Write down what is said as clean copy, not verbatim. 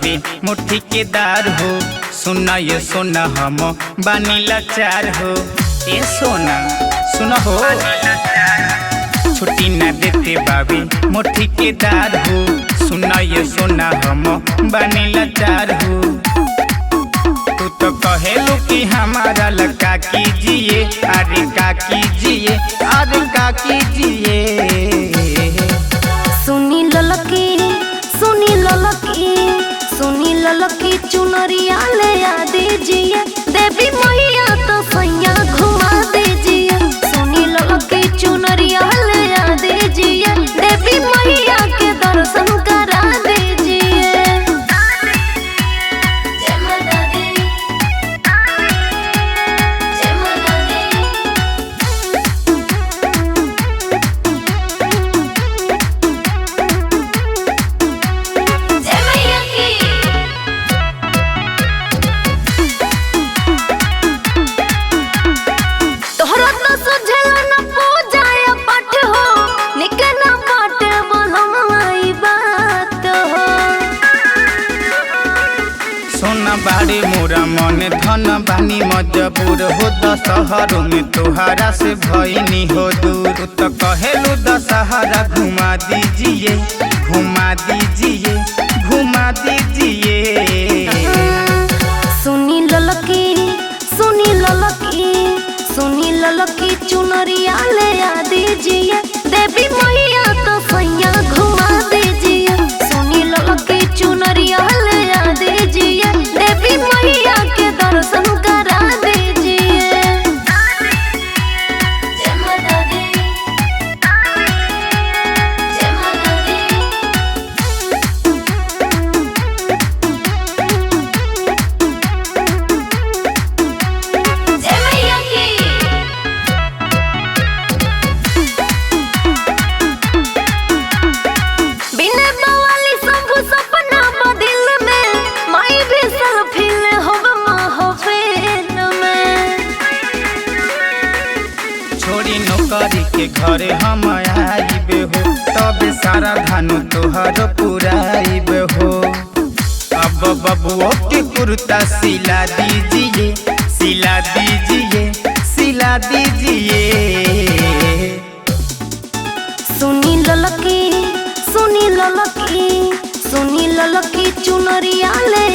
बाबी मुट्ठी के दार हो। सुना ये सोना हम बानी लाचार हो। ए सोना सुना हो, छुट्टी न देते बाबी मुट्ठी के दार हो। सुना ये सोना हम बानी लाचार हो। तू तो कहेलू कि हमारा लका कीजिए, अरे का कीजिए, अरे का कीजिए। सुनी ललकी, सुनी ललकी, सुनी ललकी चुनरिया ले आ दीजिए। देवी मैया तो सैया घुमा दीजिए। सुनी ललकी चुनरिया ले आ दीजिए। देवी मैया के दर्शन करा दीजिए। जय माता दी, जय माता दी। जय मैया की। तोहरा तो सुझेला न पूजा या पाठ हो। निके न बाटे बोलम आई बात हो। सोना बाड़े मोरा मन धन बानी मजबूर हो। दशहरों में तोहरा से भईनी हो दूर। तू तो कहेलू दशहरा घुमा दीजिए, घुमा दीजिए, घुमा दीजिए। सुनी ललकी, सुनी ललकी, सुनी ललकी चुनरिया ले आ दीजिए। देवी मैया तो सैया घुमा दीजिए। सुनी ललकी चुनरिया ले आ दीजिए। देवी मैया के दर्शन करा दीजिए। जय माता दी, जय माता दी। जय मैया की। बिना बवाली सब सपना बदिल में। माई भी सरफिल होब महफिल में। छोड़ी नौकरी के घरे हम आइबे हो। तब सारा धानु तोहर पुराइबे हो। अब बबुओ के कुर्ता सिला दीजिए, सिला दीजिए, सिला दीजिए। सुनी ललकी, सुनी ललकी, सुनी ललकी चुनरिया ले